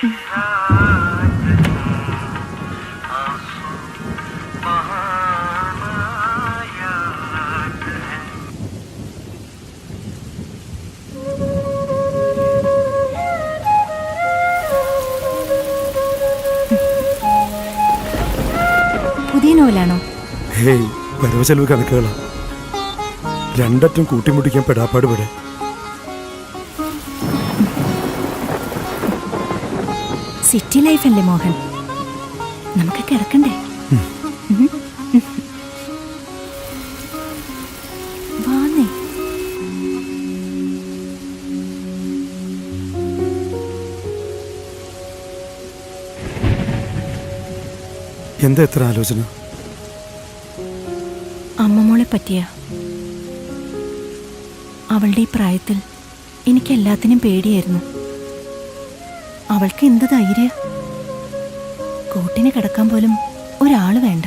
പുതിയ നോവലാണോ? ഹേയ്, വരവ് ചെലവ് കണക്കുകളാ. രണ്ടറ്റം കൂട്ടിമുട്ടിക്കാൻ പെടാപ്പാട് പെടെ. സിറ്റി ലൈഫ് അല്ലേ മോഹൻ, നമുക്ക് കിടക്കണ്ടേ? വാന്നേ. എന്താ എത്ര ആലോചന? അമ്മമോളെ പറ്റിയ. അവളുടെ ഈ പ്രായത്തിൽ എനിക്ക് എല്ലാത്തിനും പേടിയായിരുന്നു. അവൾക്ക് എന്ത് ധൈര്യ. കൂട്ടിന് കിടക്കാൻ പോലും ഒരാള് വേണ്ട.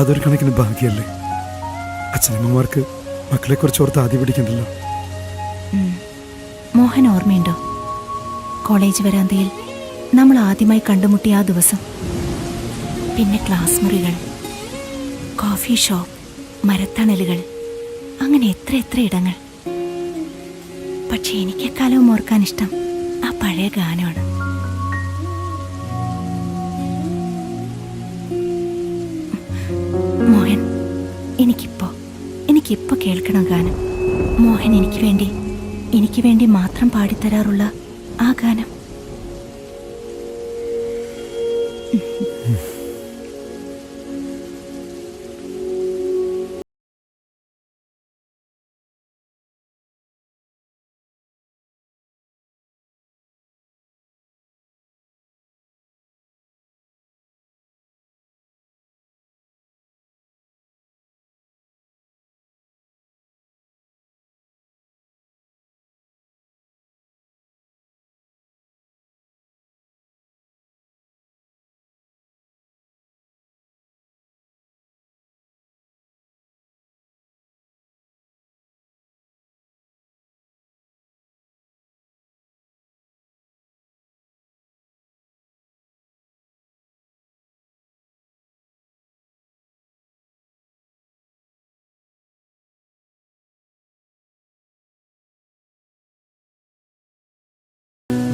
അതൊരു കണക്കിന് ഭാഗ്യല്ലേ. അച്ഛനമ്മമാർക്ക് മക്കളെ കുറിച്ച് ഓർത്ത് ആദ്യം പിടിക്കണ്ടല്ലോ. മോഹൻ ഓർമ്മയുണ്ടോ? കോളേജ് വരാന്തയിൽ നമ്മൾ ആദ്യമായി കണ്ടുമുട്ടിയ ആ ദിവസം. പിന്നെ ക്ലാസ് മുറികൾ, കോഫി ഷോപ്പ്, മരത്തണലുകൾ, അങ്ങനെ എത്ര എത്ര ഇടങ്ങൾ. പക്ഷെ എനിക്ക് എക്കാലവും ഓർക്കാൻ ഇഷ്ടം ആ പഴയ ഗാനമാണ്. മോഹൻ, എനിക്കിപ്പോ കേൾക്കണം ഗാനം. മോഹൻ എനിക്ക് വേണ്ടി മാത്രം പാടിത്തരാറുള്ള ആ ഗാനം.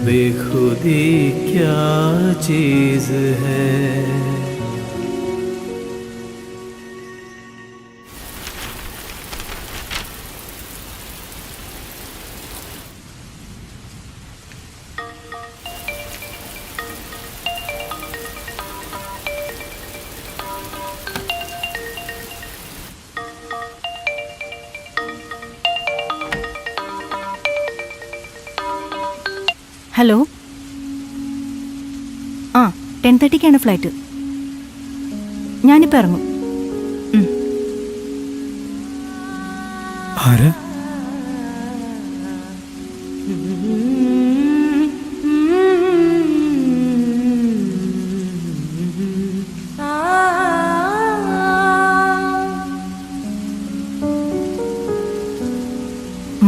बेखुदी क्या चीज है। Hello, 10:30 flight. ഞാനിപ്പോൾ ഇറങ്ങും. ആരാ?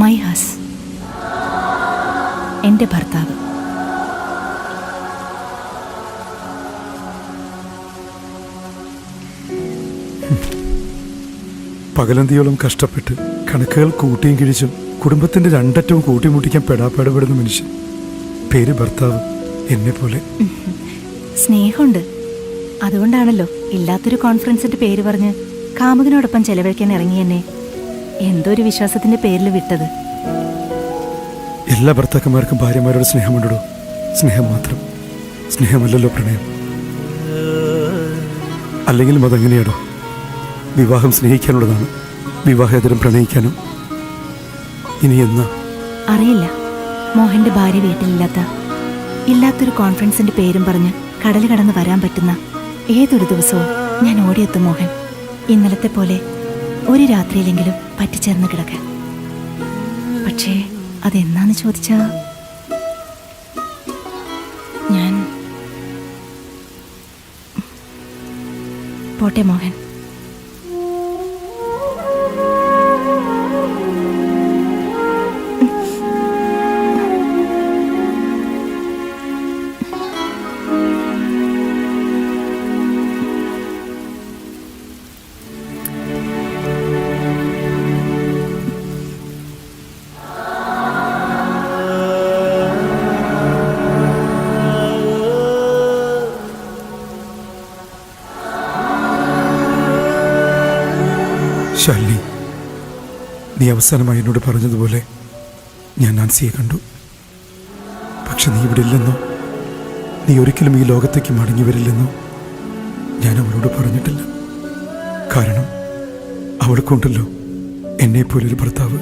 മൈ ഹസ്, എൻ്റെ ഭർത്താവ്. പകലന്തിയോളം കഷ്ടപ്പെട്ട് കണക്കുകൾ കൂട്ടിയും കിഴിച്ചും കുടുംബത്തിന്റെ രണ്ടറ്റവും കൂട്ടിമുട്ടിക്കാൻ പെടാപ്പാടുപെടുന്ന മനുഷ്യൻ. പേര് ഭർത്താവ്. എന്നെ പോലെ സ്നേഹമുണ്ട്. അതുകൊണ്ടാണല്ലോ ഇല്ലാത്തൊരു കോൺഫറൻസിന്റെ പേര് പറഞ്ഞ് കാമുകനോടൊപ്പം ചെലവഴിക്കാൻ ഇറങ്ങി എന്നെ എന്തോ ഒരു വിശ്വാസത്തിന്റെ പേരിൽ വിട്ടത്. എല്ലാ ഭർത്താക്കന്മാർക്കും ഭാര്യമാരോട് സ്നേഹമുണ്ടോ? സ്നേഹം മാത്രം. സ്നേഹമല്ലല്ലോ പ്രണയം. അല്ലെങ്കിലും അതെങ്ങനെയാണോ? വിവാഹം സ്നേഹിക്കാനുള്ളതാണ്, വിവാഹേതരം പ്രണയിക്കാനോ? ഇനി എന്നാ അറിയില്ല. മോഹന്റെ ഭാര്യ ഇല്ലാത്തൊരു കോൺഫറൻസിന്റെ പേരും പറഞ്ഞ് കടൽ കടന്ന് വരാൻ പറ്റുന്ന ഏതൊരു ദിവസവും ഞാൻ ഓടിയെത്തും മോഹൻ. ഇന്നലത്തെ പോലെ ഒരു രാത്രിയിലെങ്കിലും പറ്റിച്ചേർന്ന് കിടക്കാൻ. പക്ഷേ അതെന്നാന്ന് ചോദിച്ചാ ഞാൻ പോട്ടെ മോഹൻ. ശാലിനി, നീ അവസാനമായി എന്നോട് പറഞ്ഞതുപോലെ ഞാൻ നാൻസിയെ കണ്ടു. പക്ഷെ നീ ഇവിടെ ഇല്ലെന്നോ, നീ ഒരിക്കലും ഈ ലോകത്തേക്ക് മടങ്ങി വരില്ലെന്നോ ഞാൻ അവളോട് പറഞ്ഞിട്ടില്ല. കാരണം അവൾക്കുണ്ടല്ലോ എന്നെപ്പോലൊരു ഭർത്താവ്.